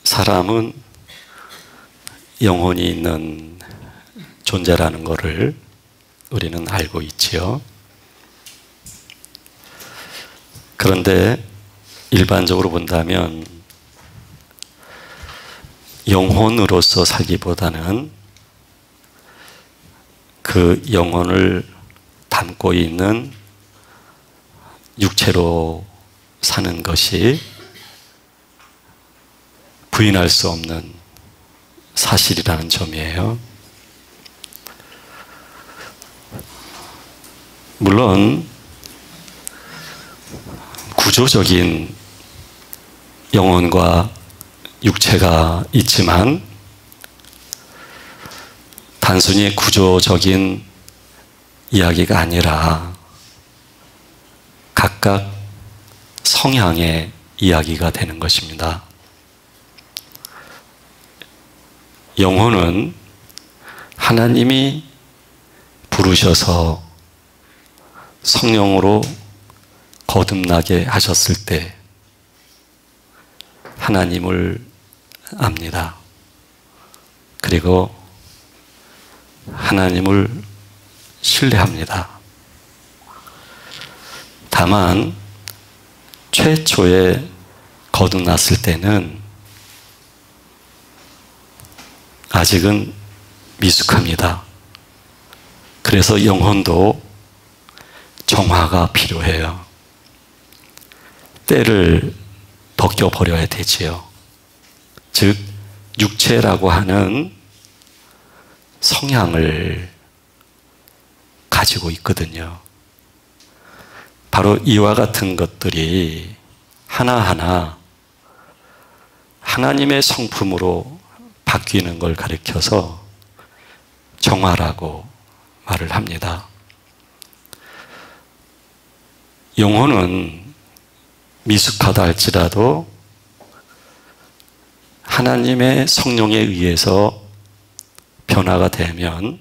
사람은 영혼이 있는 존재라는 것을 우리는 알고 있지요. 그런데 일반적으로 본다면 영혼으로서 살기보다는 그 영혼을 담고 있는 육체로 사는 것이 부인할 수 없는 사실이라는 점이에요. 물론 구조적인 영혼과 육체가 있지만 단순히 구조적인 이야기가 아니라 각각 성향의 이야기가 되는 것입니다. 영혼은 하나님이 부르셔서 성령으로 거듭나게 하셨을 때 하나님을 압니다. 그리고 하나님을 신뢰합니다. 다만 최초에 거듭났을 때는 아직은 미숙합니다. 그래서 영혼도 정화가 필요해요. 때를 벗겨버려야 되지요. 즉 육체라고 하는 성향을 가지고 있거든요. 바로 이와 같은 것들이 하나하나 하나님의 성품으로 바뀌는 걸 가리켜서 정화라고 말을 합니다. 영혼은 미숙하다 할지라도 하나님의 성령에 의해서 변화가 되면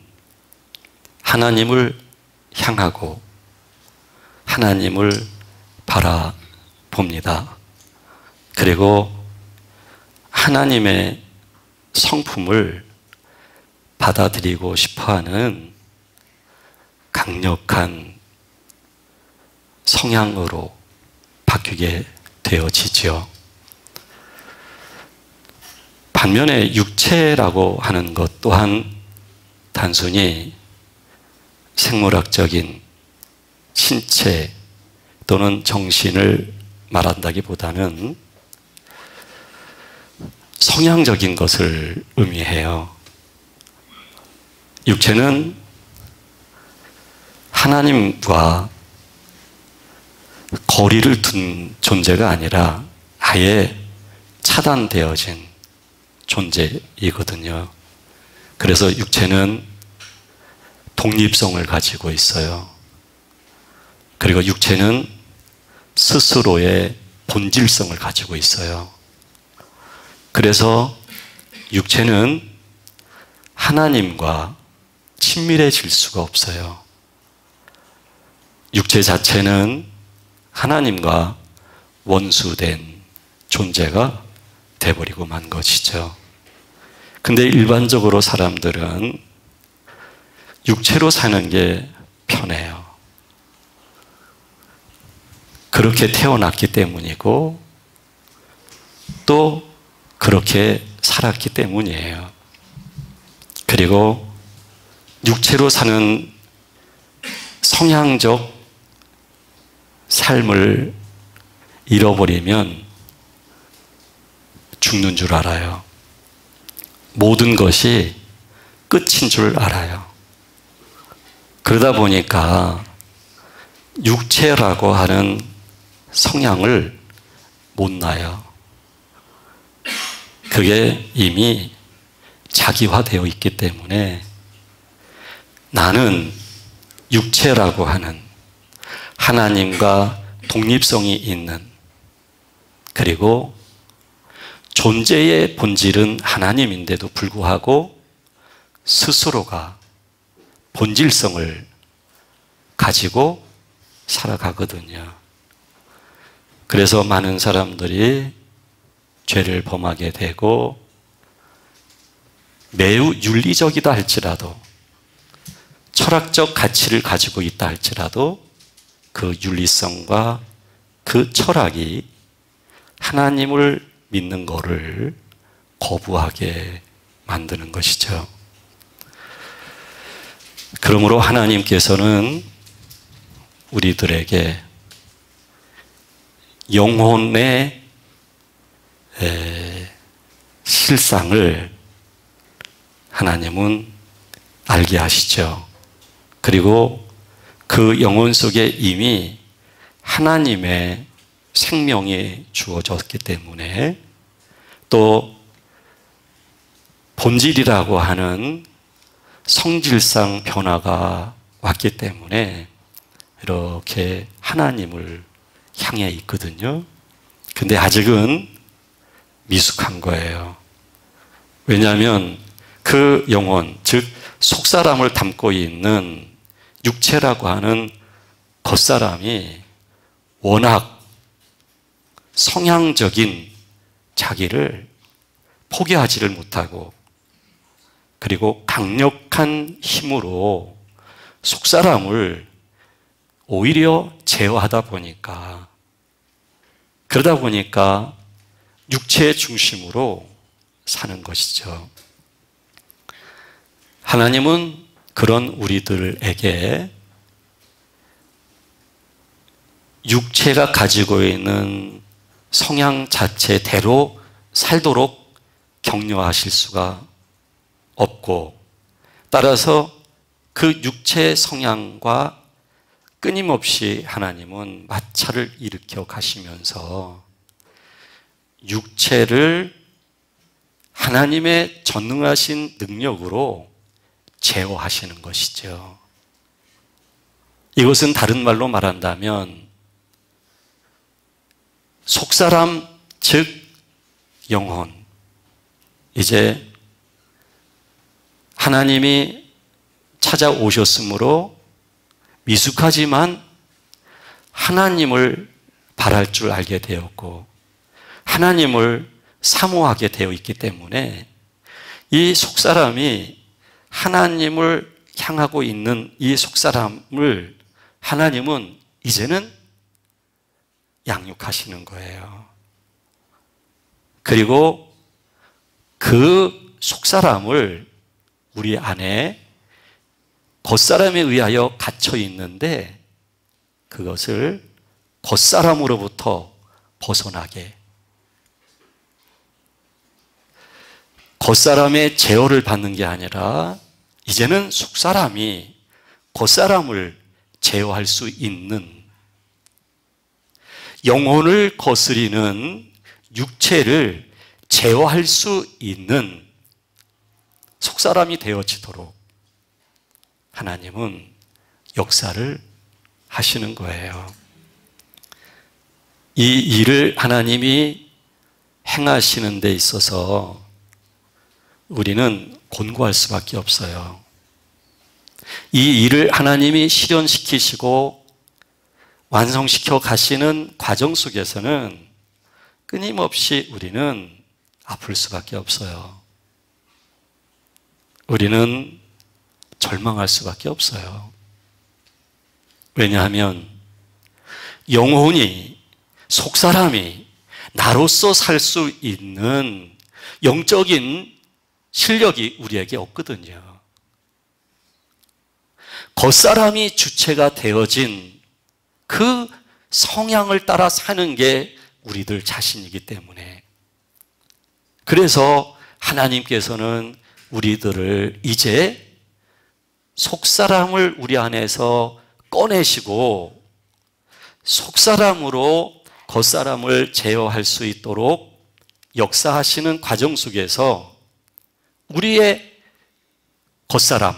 하나님을 향하고 하나님을 바라봅니다. 그리고 하나님의 성품을 받아들이고 싶어하는 강력한 성향으로 바뀌게 되어지죠. 반면에 육체라고 하는 것 또한 단순히 생물학적인 신체 또는 정신을 말한다기보다는 성향적인 것을 의미해요. 육체는 하나님과 거리를 둔 존재가 아니라 아예 차단되어진 존재이거든요. 그래서 육체는 독립성을 가지고 있어요. 그리고 육체는 스스로의 본질성을 가지고 있어요. 그래서 육체는 하나님과 친밀해질 수가 없어요. 육체 자체는 하나님과 원수된 존재가 돼버리고 만 것이죠. 근데 일반적으로 사람들은 육체로 사는 게 편해요. 그렇게 태어났기 때문이고 또 그렇게 살았기 때문이에요. 그리고 육체로 사는 성향적 삶을 잃어버리면 죽는 줄 알아요. 모든 것이 끝인 줄 알아요. 그러다 보니까 육체라고 하는 성향을 못 놔요. 그게 이미 자기화되어 있기 때문에 나는 육체라고 하는 하나님과 독립성이 있는, 그리고 존재의 본질은 하나님인데도 불구하고 스스로가 본질성을 가지고 살아가거든요. 그래서 많은 사람들이 죄를 범하게 되고 매우 윤리적이다 할지라도 철학적 가치를 가지고 있다 할지라도 그 윤리성과 그 철학이 하나님을 믿는 것을 거부하게 만드는 것이죠. 그러므로 하나님께서는 우리들에게 영혼의 실상을 하나님은 알게 하시죠. 그리고 그 영혼 속에 이미 하나님의 생명이 주어졌기 때문에 또 본질이라고 하는 성질상 변화가 왔기 때문에 이렇게 하나님을 향해 있거든요. 근데 아직은 미숙한 거예요. 왜냐하면 그 영혼, 즉 속사람을 담고 있는 육체라고 하는 겉사람이 워낙 성향적인 자기를 포기하지를 못하고 그리고 강력한 힘으로 속사람을 오히려 제어하다 보니까 그러다 보니까 육체의 중심으로 사는 것이죠. 하나님은 그런 우리들에게 육체가 가지고 있는 성향 자체대로 살도록 격려하실 수가 없고 따라서 그 육체의 성향과 끊임없이 하나님은 마찰을 일으켜 가시면서 육체를 하나님의 전능하신 능력으로 제어하시는 것이죠. 이것은 다른 말로 말한다면 속사람 즉 영혼, 이제 하나님이 찾아오셨으므로 미숙하지만 하나님을 바랄 줄 알게 되었고 하나님을 사모하게 되어 있기 때문에 이 속사람이 하나님을 향하고 있는 이 속사람을 하나님은 이제는 양육하시는 거예요. 그리고 그 속사람을 우리 안에 겉사람에 의하여 갇혀 있는데 그것을 겉사람으로부터 벗어나게 겉사람의 제어를 받는 게 아니라 이제는 속사람이 겉사람을 제어할 수 있는 영혼을 거스리는 육체를 제어할 수 있는 속사람이 되어지도록 하나님은 역사를 하시는 거예요. 이 일을 하나님이 행하시는 데 있어서 우리는 곤고할 수밖에 없어요. 이 일을 하나님이 실현시키시고 완성시켜 가시는 과정 속에서는 끊임없이 우리는 아플 수밖에 없어요. 우리는 절망할 수밖에 없어요. 왜냐하면 영혼이 속사람이 나로서 살 수 있는 영적인 실력이 우리에게 없거든요. 겉사람이 주체가 되어진 그 성향을 따라 사는 게 우리들 자신이기 때문에 그래서 하나님께서는 우리들을 이제 속사람을 우리 안에서 꺼내시고 속사람으로 겉사람을 제어할 수 있도록 역사하시는 과정 속에서 우리의 겉사람,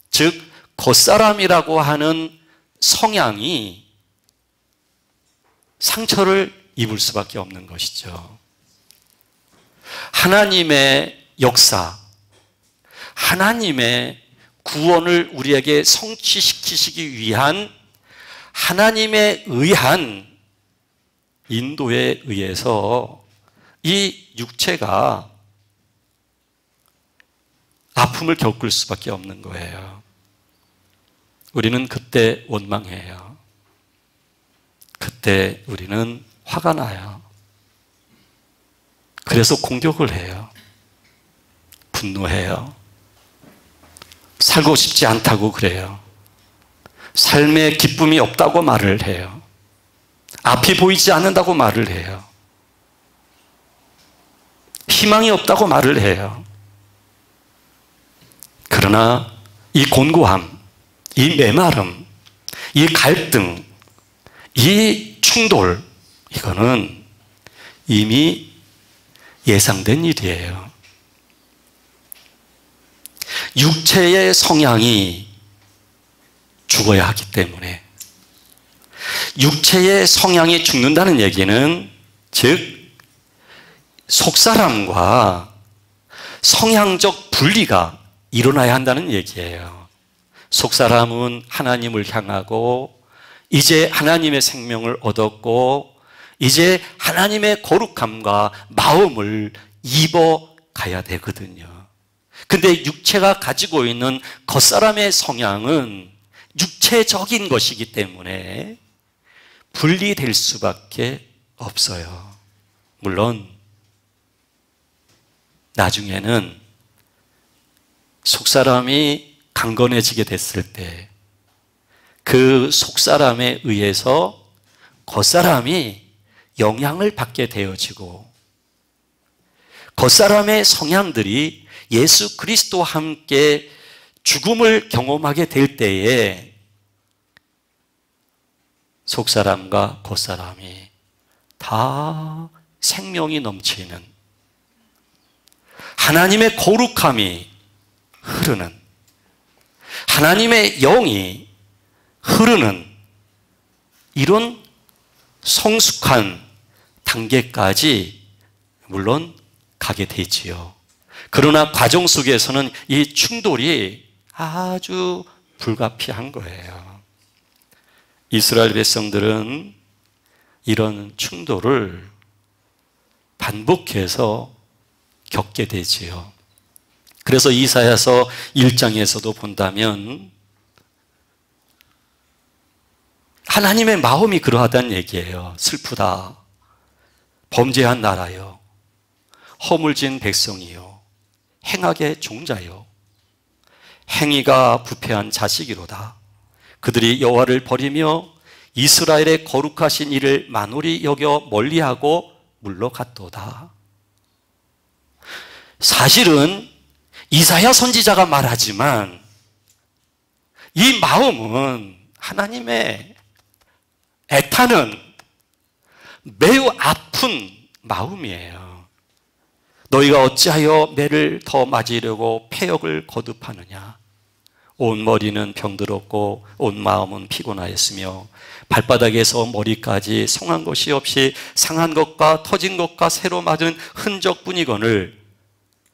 즉 겉사람이라고 하는 성향이 상처를 입을 수밖에 없는 것이죠. 하나님의 역사, 하나님의 구원을 우리에게 성취시키시기 위한 하나님에 의한 인도에 의해서 이 육체가 아픔을 겪을 수밖에 없는 거예요. 우리는 그때 원망해요. 그때 우리는 화가 나요. 그래서 공격을 해요. 분노해요. 살고 싶지 않다고 그래요. 삶에 기쁨이 없다고 말을 해요. 앞이 보이지 않는다고 말을 해요. 희망이 없다고 말을 해요. 그러나 이 곤고함, 이 메마름, 이 갈등, 이 충돌, 이거는 이미 예상된 일이에요. 육체의 성향이 죽어야 하기 때문에, 육체의 성향이 죽는다는 얘기는 즉 속사람과 성향적 분리가 일어나야 한다는 얘기예요. 속사람은 하나님을 향하고 이제 하나님의 생명을 얻었고 이제 하나님의 거룩함과 마음을 입어가야 되거든요. 근데 육체가 가지고 있는 겉사람의 성향은 육체적인 것이기 때문에 분리될 수밖에 없어요. 물론 나중에는 속사람이 강건해지게 됐을 때 그 속사람에 의해서 겉사람이 영향을 받게 되어지고 겉사람의 성향들이 예수 그리스도와 함께 죽음을 경험하게 될 때에 속사람과 겉사람이 다 생명이 넘치는 하나님의 거룩함이 흐르는 하나님의 영이 흐르는 이런 성숙한 단계까지 물론 가게 되지요. 그러나 과정 속에서는 이 충돌이 아주 불가피한 거예요. 이스라엘 백성들은 이런 충돌을 반복해서 겪게 되지요. 그래서 이사야서 1장에서도 본다면 하나님의 마음이 그러하다는 얘기예요. 슬프다. 범죄한 나라요. 허물진 백성이요. 행악의 종자요. 행위가 부패한 자식이로다. 그들이 여호와를 버리며 이스라엘의 거룩하신 이를 만홀히 여겨 멀리하고 물러갔도다. 사실은 이사야 선지자가 말하지만 이 마음은 하나님의 애타는 매우 아픈 마음이에요. 너희가 어찌하여 매를 더 맞으려고 패역을 거듭하느냐. 온 머리는 병들었고 온 마음은 피곤하였으며 발바닥에서 머리까지 성한 것이 없이 상한 것과 터진 것과 새로 맞은 흔적뿐이거늘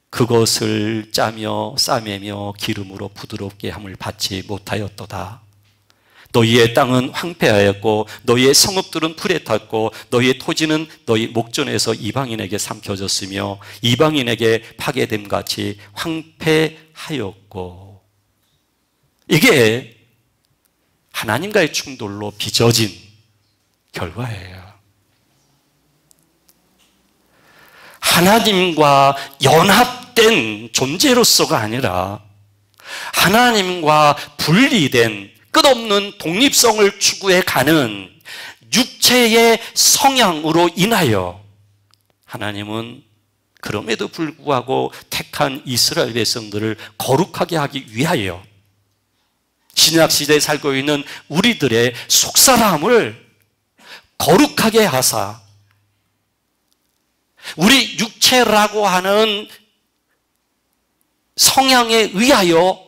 그것을 짜며 싸매며 기름으로 부드럽게 함을 받지 못하였도다. 너희의 땅은 황폐하였고 너희의 성읍들은 불에 탔고 너희의 토지는 너희 목전에서 이방인에게 삼켜졌으며 이방인에게 파괴됨 같이 황폐하였고. 이게 하나님과의 충돌로 빚어진 결과예요. 하나님과 연합된 존재로서가 아니라 하나님과 분리된 끝없는 독립성을 추구해 가는 육체의 성향으로 인하여 하나님은 그럼에도 불구하고 택한 이스라엘 백성들을 거룩하게 하기 위하여 신약시대에 살고 있는 우리들의 속사람을 거룩하게 하사 우리 육체라고 하는 성향에 의하여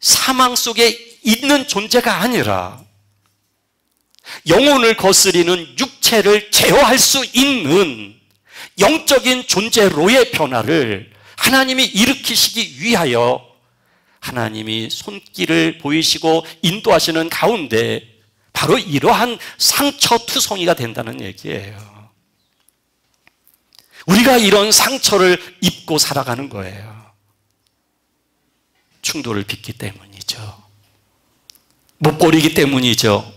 사망 속에 있는 존재가 아니라 영혼을 거스리는 육체를 제어할 수 있는 영적인 존재로의 변화를 하나님이 일으키시기 위하여 하나님이 손길을 보이시고 인도하시는 가운데 바로 이러한 상처투성이가 된다는 얘기예요. 우리가 이런 상처를 입고 살아가는 거예요. 충돌을 빚기 때문이죠. 못 버리기 때문이죠.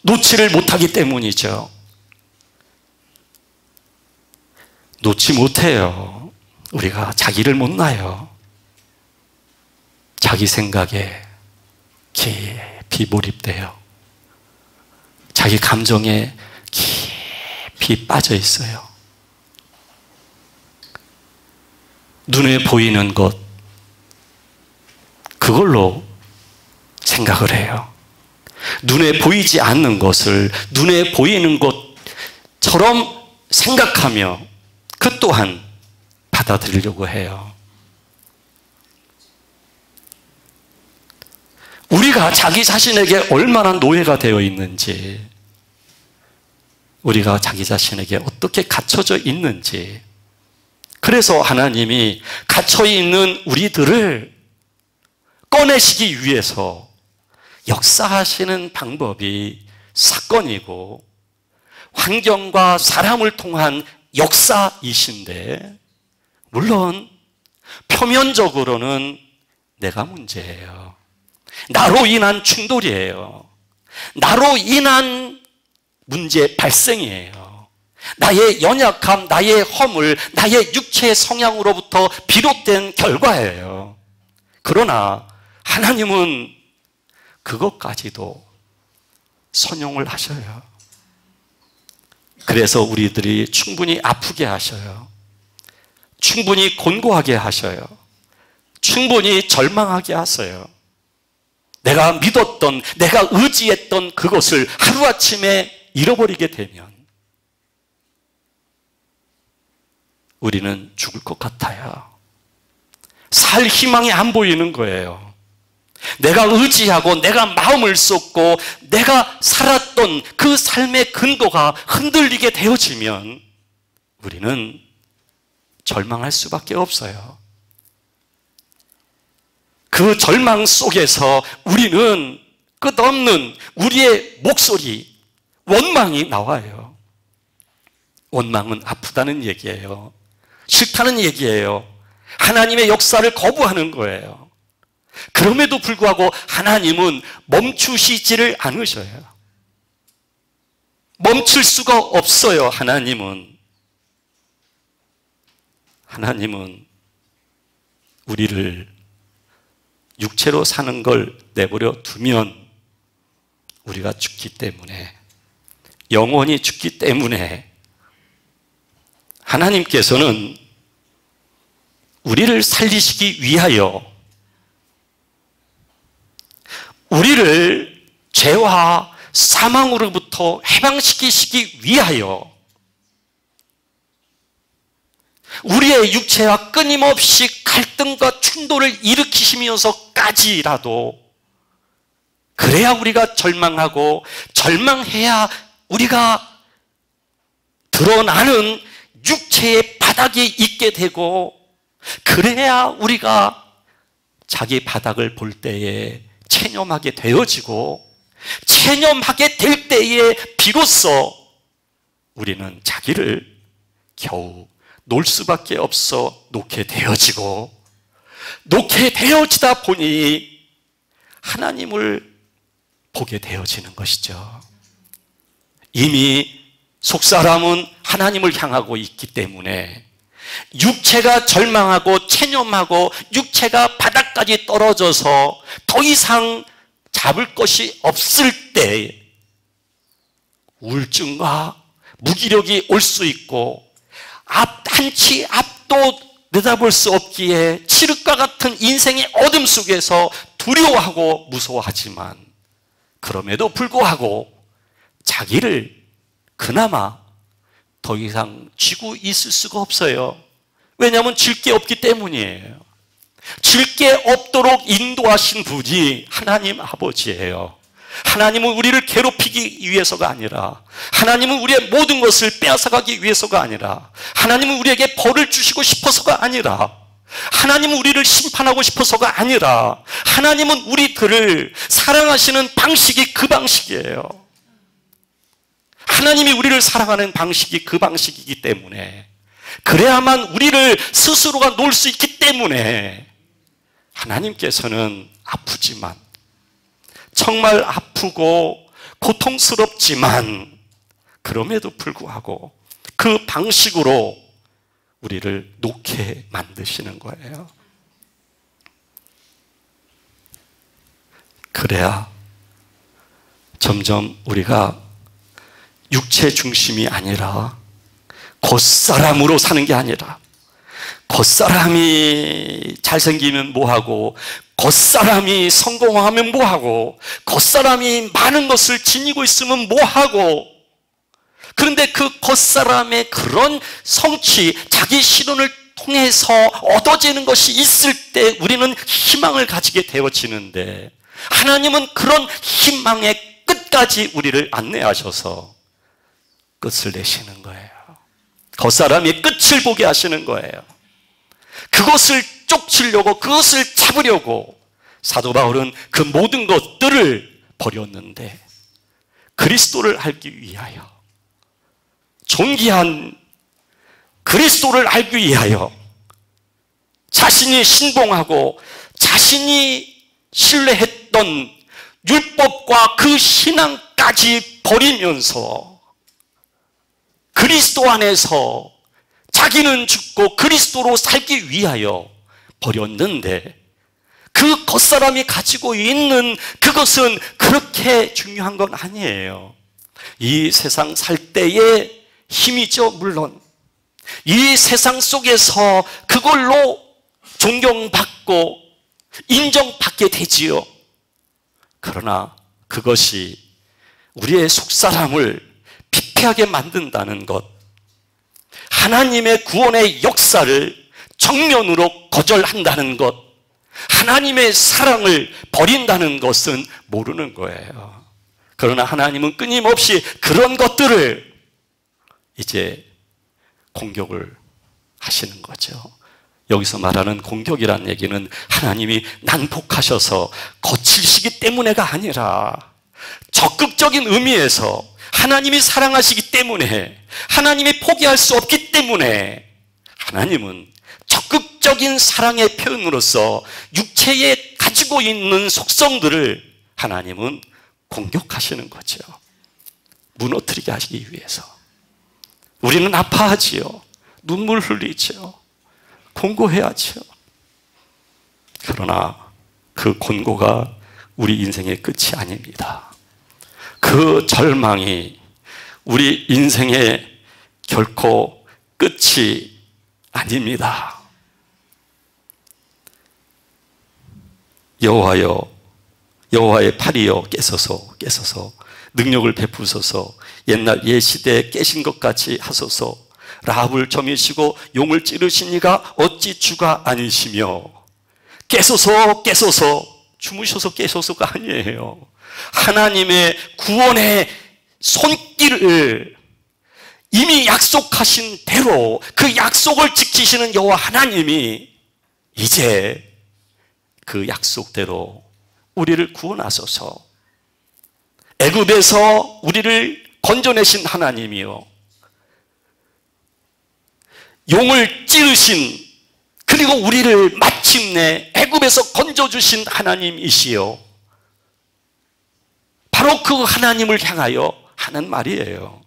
놓지를 못하기 때문이죠. 놓지 못해요. 우리가 자기를 못 놔요. 자기 생각에 깊이 몰입돼요. 자기 감정에 깊이 빠져 있어요. 눈에 보이는 것, 그걸로 생각을 해요. 눈에 보이지 않는 것을 눈에 보이는 것처럼 생각하며 그 또한 받아들이려고 해요. 우리가 자기 자신에게 얼마나 노예가 되어 있는지, 우리가 자기 자신에게 어떻게 갇혀져 있는지, 그래서 하나님이 갇혀있는 우리들을 꺼내시기 위해서 역사하시는 방법이 사건이고 환경과 사람을 통한 역사이신데, 물론 표면적으로는 내가 문제예요. 나로 인한 충돌이에요. 나로 인한 문제 발생이에요. 나의 연약함, 나의 허물, 나의 육체의 성향으로부터 비롯된 결과예요. 그러나 하나님은 그것까지도 선용을 하셔요. 그래서 우리들이 충분히 아프게 하셔요. 충분히 곤고하게 하셔요. 충분히 절망하게 하세요. 내가 믿었던, 내가 의지했던 그것을 하루아침에 잃어버리게 되면 우리는 죽을 것 같아요. 살 희망이 안 보이는 거예요. 내가 의지하고 내가 마음을 쏟고 내가 살았던 그 삶의 근거가 흔들리게 되어지면 우리는 절망할 수밖에 없어요. 그 절망 속에서 우리는 끝없는 우리의 목소리, 원망이 나와요. 원망은 아프다는 얘기예요. 싫다는 얘기예요. 하나님의 역사를 거부하는 거예요. 그럼에도 불구하고 하나님은 멈추시지를 않으셔요. 멈출 수가 없어요. 하나님은 우리를 육체로 사는 걸 내버려 두면 우리가 죽기 때문에, 영원히 죽기 때문에 하나님께서는 우리를 살리시기 위하여, 우리를 죄와 사망으로부터 해방시키시기 위하여 우리의 육체와 끊임없이 갈등과 충돌을 일으키시면서까지라도, 그래야 우리가 절망하고 절망해야 우리가 드러나는 육체의 바닥에 있게 되고, 그래야 우리가 자기 바닥을 볼 때에 체념하게 되어지고, 체념하게 될 때에 비로소 우리는 자기를 겨우 놓을 수밖에 없어 놓게 되어지고, 놓게 되어지다 보니 하나님을 보게 되어지는 것이죠. 이미 속사람은 하나님을 향하고 있기 때문에 육체가 절망하고 체념하고 육체가 바닥까지 떨어져서 더 이상 잡을 것이 없을 때 우울증과 무기력이 올 수 있고, 한치 앞도 내다볼 수 없기에 칠흑과 같은 인생의 어둠 속에서 두려워하고 무서워하지만, 그럼에도 불구하고 자기를 그나마 더 이상 쥐고 있을 수가 없어요. 왜냐하면 질 게 없기 때문이에요. 질 게 없도록 인도하신 분이 하나님 아버지예요. 하나님은 우리를 괴롭히기 위해서가 아니라, 하나님은 우리의 모든 것을 빼앗아가기 위해서가 아니라, 하나님은 우리에게 벌을 주시고 싶어서가 아니라, 하나님은 우리를 심판하고 싶어서가 아니라, 하나님은 우리들을 사랑하시는 방식이 그 방식이에요. 하나님이 우리를 사랑하는 방식이 그 방식이기 때문에, 그래야만 우리를 스스로가 놓을 수 있기 때문에 하나님께서는 아프지만, 정말 아프고 고통스럽지만, 그럼에도 불구하고 그 방식으로 우리를 놓게 만드시는 거예요. 그래야 점점 우리가 육체 중심이 아니라 겉사람으로 사는 게 아니라, 겉사람이 잘생기면 뭐하고, 겉사람이 성공하면 뭐하고, 겉사람이 많은 것을 지니고 있으면 뭐하고, 그런데 그 겉사람의 그런 성취, 자기 실현을 통해서 얻어지는 것이 있을 때 우리는 희망을 가지게 되어지는데, 하나님은 그런 희망의 끝까지 우리를 안내하셔서 끝을 내시는 거예요. 겉사람이 끝을 보게 하시는 거예요. 그것을 쫓으려고, 그것을 잡으려고 사도 바울은 그 모든 것들을 버렸는데, 그리스도를 알기 위하여, 존귀한 그리스도를 알기 위하여 자신이 신봉하고 자신이 신뢰했던 율법과 그 신앙까지 버리면서 그리스도 안에서 자기는 죽고 그리스도로 살기 위하여 버렸는데, 그 겉사람이 가지고 있는 그것은 그렇게 중요한 건 아니에요. 이 세상 살 때의 힘이죠. 물론 이 세상 속에서 그걸로 존경받고 인정받게 되지요. 그러나 그것이 우리의 속사람을 피폐하게 만든다는 것, 하나님의 구원의 역사를 정면으로 거절한다는 것, 하나님의 사랑을 버린다는 것은 모르는 거예요. 그러나 하나님은 끊임없이 그런 것들을 이제 공격을 하시는 거죠. 여기서 말하는 공격이라는 얘기는 하나님이 난폭하셔서 거칠시기 때문에가 아니라, 적극적인 의미에서 하나님이 사랑하시기 때문에, 하나님이 포기할 수 없기 때문에, 하나님은 적극적인 사랑의 표현으로서 육체에 가지고 있는 속성들을 하나님은 공격하시는 거죠. 무너뜨리게 하시기 위해서. 우리는 아파하지요. 눈물 흘리죠. 권고해야죠. 그러나 그 권고가 우리 인생의 끝이 아닙니다. 그 절망이 우리 인생의 결코 끝이 아닙니다. 여호와여, 여호와의 팔이여 깨소서 능력을 베푸소서. 옛날 옛시대에 깨신 것 같이 하소서. 라합을 점이시고 용을 찌르신 이가 어찌 주가 아니시며. 깨소서 주무셔서 깨소서가 아니에요. 하나님의 구원의 손길을 이미 약속하신 대로 그 약속을 지키시는 여호와 하나님이 이제 그 약속대로 우리를 구원하소서. 애굽에서 우리를 건져내신 하나님이요, 용을 찌르신, 그리고 우리를 마침내 애굽에서 건져주신 하나님이시요, 바로 그 하나님을 향하여 하는 말이에요.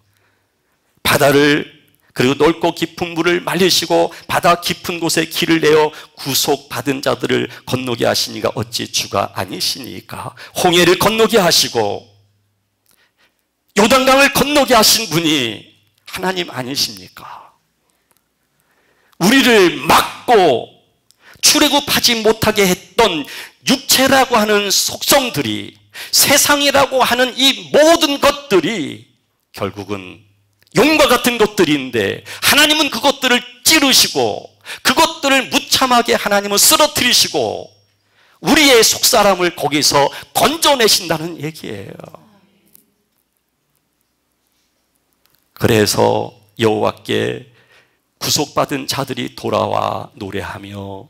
바다를, 그리고 넓고 깊은 물을 말리시고 바다 깊은 곳에 길을 내어 구속받은 자들을 건너게 하시니가 어찌 주가 아니시니까. 홍해를 건너게 하시고 요단강을 건너게 하신 분이 하나님 아니십니까? 우리를 막고 출애굽하지 못하게 했던 육체라고 하는 속성들이, 세상이라고 하는 이 모든 것들이 결국은 용과 같은 것들인데, 하나님은 그것들을 찌르시고 그것들을 무참하게 하나님은 쓰러뜨리시고 우리의 속사람을 거기서 건져내신다는 얘기예요. 그래서 여호와께 구속받은 자들이 돌아와 노래하며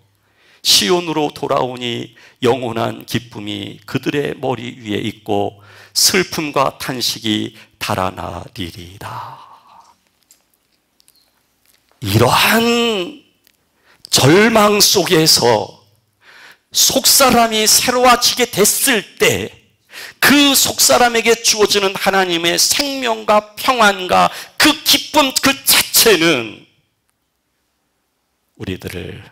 시온으로 돌아오니 영원한 기쁨이 그들의 머리 위에 있고 슬픔과 탄식이 달아나리이다. 이러한 절망 속에서 속사람이 새로워지게 됐을 때 그 속사람에게 주어지는 하나님의 생명과 평안과 그 기쁨 그 자체는 우리들을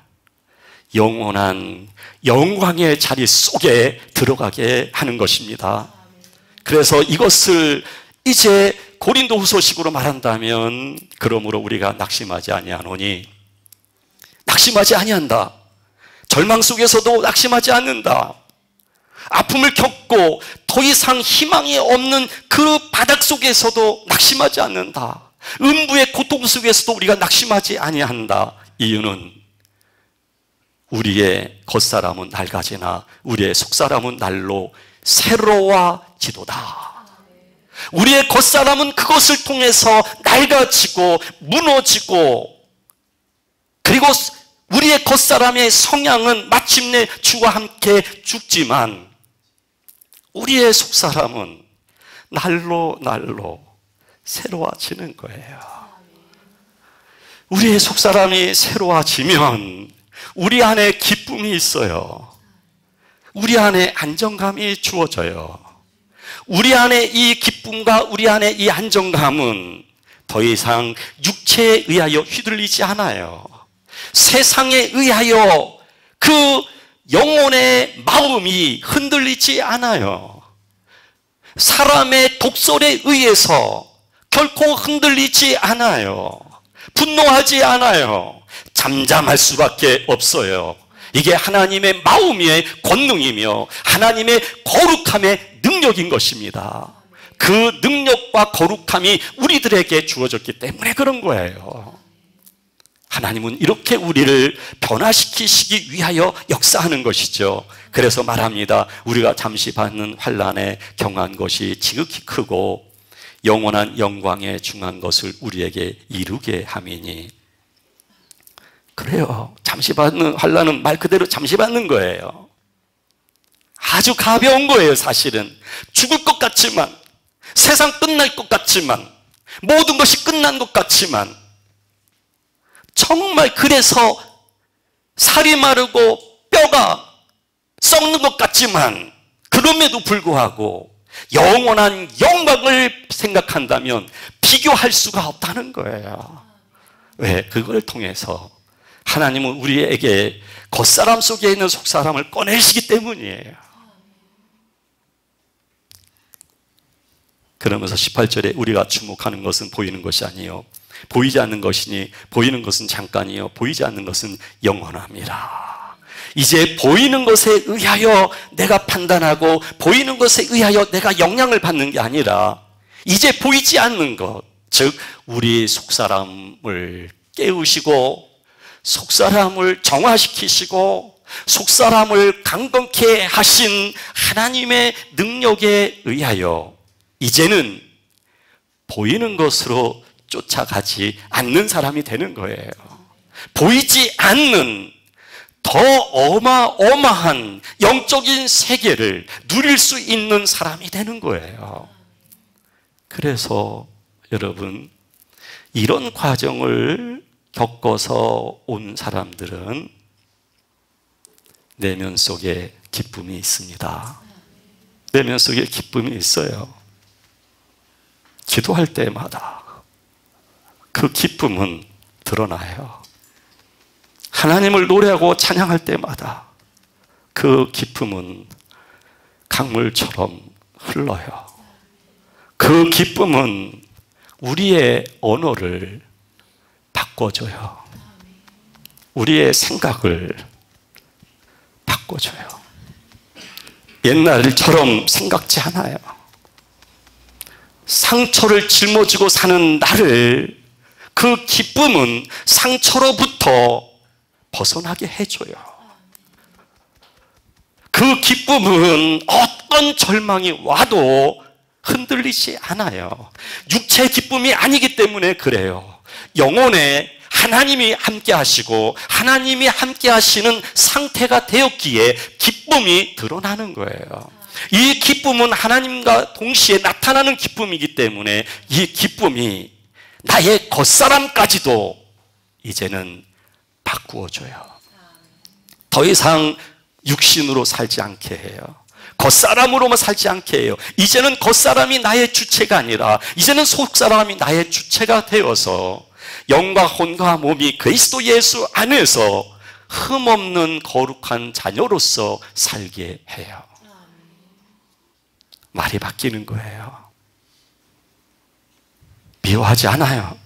영원한 영광의 자리 속에 들어가게 하는 것입니다. 그래서 이것을 이제 고린도후서식으로 말한다면, 그러므로 우리가 낙심하지 아니하노니, 낙심하지 아니한다. 절망 속에서도 낙심하지 않는다. 아픔을 겪고 더 이상 희망이 없는 그 바닥 속에서도 낙심하지 않는다. 음부의 고통 속에서도 우리가 낙심하지 아니한다. 이유는 우리의 겉사람은 낡아지나 우리의 속사람은 날로 새로워지도다. 우리의 겉사람은 그것을 통해서 낡아지고 무너지고, 그리고 우리의 겉사람의 성향은 마침내 주와 함께 죽지만 우리의 속사람은 날로 새로워지는 거예요. 우리의 속사람이 새로워지면 우리 안에 기쁨이 있어요. 우리 안에 안정감이 주어져요. 우리 안에 이 기쁨과 우리 안에 이 안정감은 더 이상 육체에 의하여 휘둘리지 않아요. 세상에 의하여 그 영혼의 마음이 흔들리지 않아요. 사람의 독설에 의해서 결코 흔들리지 않아요. 분노하지 않아요. 잠잠할 수밖에 없어요. 이게 하나님의 마음의 권능이며 하나님의 거룩함의 능력인 것입니다. 그 능력과 거룩함이 우리들에게 주어졌기 때문에 그런 거예요. 하나님은 이렇게 우리를 변화시키시기 위하여 역사하는 것이죠. 그래서 말합니다. 우리가 잠시 받는 환난에 경한 것이 지극히 크고 영원한 영광에 중한 것을 우리에게 이루게 함이니. 그래요. 잠시 받는 환난은 말 그대로 잠시 받는 거예요. 아주 가벼운 거예요. 사실은 죽을 것 같지만, 세상 끝날 것 같지만, 모든 것이 끝난 것 같지만, 정말 그래서 살이 마르고 뼈가 썩는 것 같지만, 그럼에도 불구하고 영원한 영광을 생각한다면 비교할 수가 없다는 거예요. 왜? 그걸 통해서 하나님은 우리에게 겉사람 속에 있는 속사람을 꺼내시기 때문이에요. 그러면서 18절에 우리가 주목하는 것은 보이는 것이 아니요 보이지 않는 것이니 보이는 것은 잠깐이요 보이지 않는 것은 영원합니다. 이제 보이는 것에 의하여 내가 판단하고 보이는 것에 의하여 내가 영향을 받는 게 아니라 이제 보이지 않는 것, 즉 우리 속사람을 깨우시고 속사람을 정화시키시고 속사람을 강건케 하신 하나님의 능력에 의하여 이제는 보이는 것으로 쫓아가지 않는 사람이 되는 거예요. 보이지 않는 더 어마어마한 영적인 세계를 누릴 수 있는 사람이 되는 거예요. 그래서 여러분, 이런 과정을 겪어서 온 사람들은 내면 속에 기쁨이 있습니다. 내면 속에 기쁨이 있어요. 기도할 때마다 그 기쁨은 드러나요. 하나님을 노래하고 찬양할 때마다 그 기쁨은 강물처럼 흘러요. 그 기쁨은 우리의 언어를 바꿔줘요. 우리의 생각을 바꿔줘요. 옛날처럼 생각지 않아요. 상처를 짊어지고 사는 나를 그 기쁨은 상처로부터 벗어나게 해줘요. 그 기쁨은 어떤 절망이 와도 흔들리지 않아요. 육체의 기쁨이 아니기 때문에 그래요. 영혼에 하나님이 함께 하시고 하나님이 함께 하시는 상태가 되었기에 기쁨이 드러나는 거예요. 이 기쁨은 하나님과 동시에 나타나는 기쁨이기 때문에 이 기쁨이 나의 겉사람까지도 이제는 바꾸어줘요. 더 이상 육신으로 살지 않게 해요. 겉사람으로만 살지 않게 해요. 이제는 겉사람이 나의 주체가 아니라 이제는 속사람이 나의 주체가 되어서 영과 혼과 몸이 그리스도 예수 안에서 흠없는 거룩한 자녀로서 살게 해요. 말이 바뀌는 거예요. 미워하지 않아요.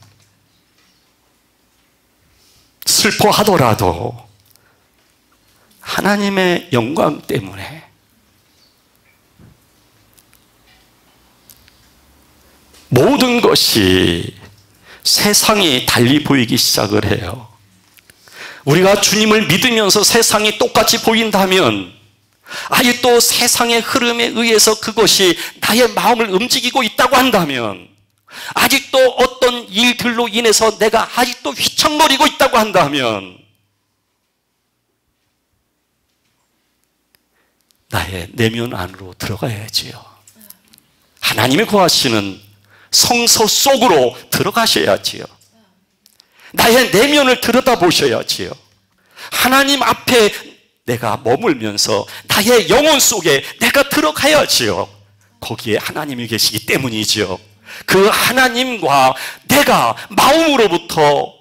슬퍼하더라도 하나님의 영광 때문에 모든 것이 세상이 달리 보이기 시작을 해요. 우리가 주님을 믿으면서 세상이 똑같이 보인다면 아직도 세상의 흐름에 의해서 그것이 나의 마음을 움직이고 있다고 한다면, 아직도 어떤 일들로 인해서 내가 아직도 휘청거리고 있다고 한다면, 나의 내면 안으로 들어가야지요. 하나님이 구하시는 성소 속으로 들어가셔야지요. 나의 내면을 들여다보셔야지요. 하나님 앞에 내가 머물면서 나의 영혼 속에 내가 들어가야지요. 거기에 하나님이 계시기 때문이지요. 그 하나님과 내가 마음으로부터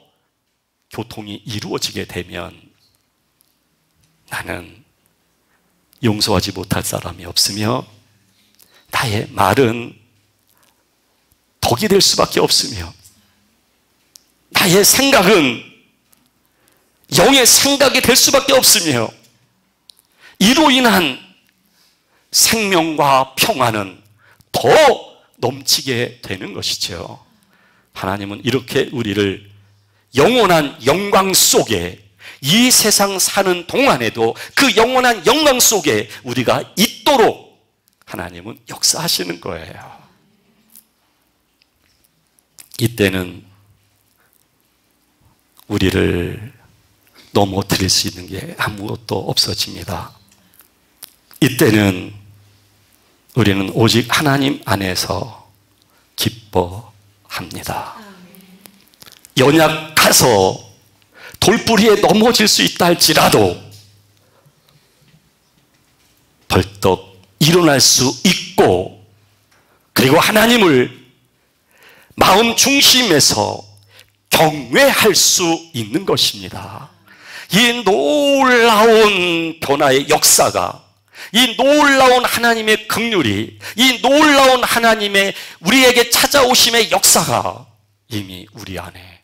교통이 이루어지게 되면 나는 용서하지 못할 사람이 없으며 나의 말은 독이 될 수밖에 없으며 나의 생각은 영의 생각이 될 수밖에 없으며 이로 인한 생명과 평화는 더 넘치게 되는 것이죠. 하나님은 이렇게 우리를 영원한 영광 속에, 이 세상 사는 동안에도 그 영원한 영광 속에 우리가 있도록 하나님은 역사하시는 거예요. 이때는 우리를 넘어뜨릴 수 있는 게 아무것도 없어집니다. 이때는 우리는 오직 하나님 안에서 기뻐합니다. 연약해서 돌부리에 넘어질 수 있다 할지라도 벌떡 일어날 수 있고, 그리고 하나님을 마음 중심에서 경외할 수 있는 것입니다. 이 놀라운 변화의 역사가, 이 놀라운 하나님의 긍휼이, 이 놀라운 하나님의 우리에게 찾아오심의 역사가 이미 우리 안에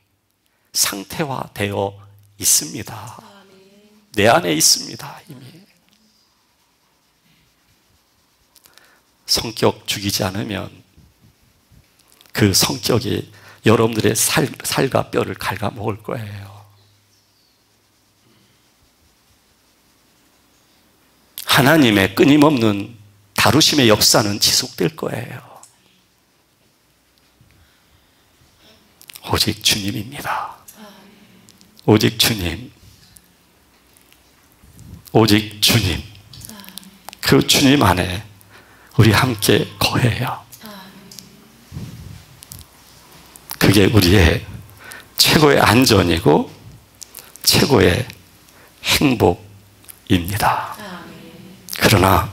상태화되어 있습니다. 내 안에 있습니다. 이미. 성격 죽이지 않으면 그 성격이 여러분들의 살과 뼈를 갉아먹을 거예요. 하나님의 끊임없는 다루심의 역사는 지속될 거예요. 오직 주님입니다. 오직 주님. 오직 주님. 그 주님 안에 우리 함께 거해요. 그게 우리의 최고의 안전이고 최고의 행복입니다. 그러나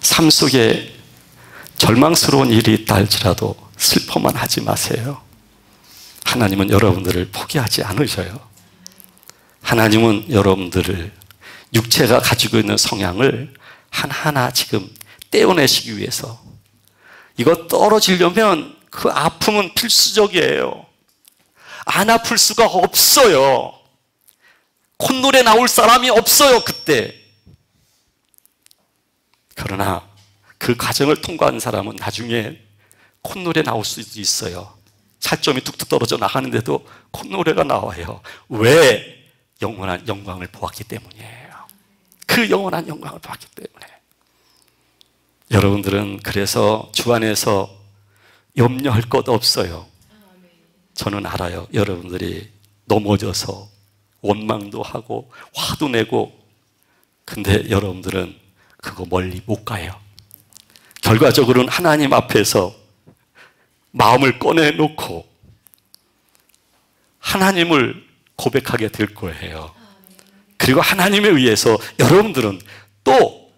삶 속에 절망스러운 일이 있다 할지라도 슬퍼만 하지 마세요. 하나님은 여러분들을 포기하지 않으셔요. 하나님은 여러분들을, 육체가 가지고 있는 성향을 하나하나 지금 떼어내시기 위해서, 이거 떨어지려면 그 아픔은 필수적이에요. 안 아플 수가 없어요. 콧노래 나올 사람이 없어요, 그때. 그러나 그 과정을 통과한 사람은 나중에 콧노래 나올 수도 있어요. 살점이 뚝뚝 떨어져 나가는데도 콧노래가 나와요. 왜? 영원한 영광을 보았기 때문이에요. 그 영원한 영광을 보았기 때문에. 여러분들은 그래서 주 안에서 염려할 것 없어요. 저는 알아요. 여러분들이 넘어져서 원망도 하고 화도 내고, 근데 여러분들은 그거 멀리 못 가요. 결과적으로는 하나님 앞에서 마음을 꺼내놓고 하나님을 고백하게 될 거예요. 그리고 하나님에 의해서 여러분들은 또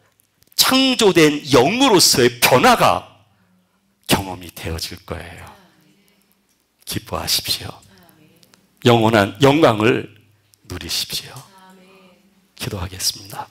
창조된 영으로서의 변화가 경험이 되어질 거예요. 기뻐하십시오. 영원한 영광을 누리십시오. 기도하겠습니다.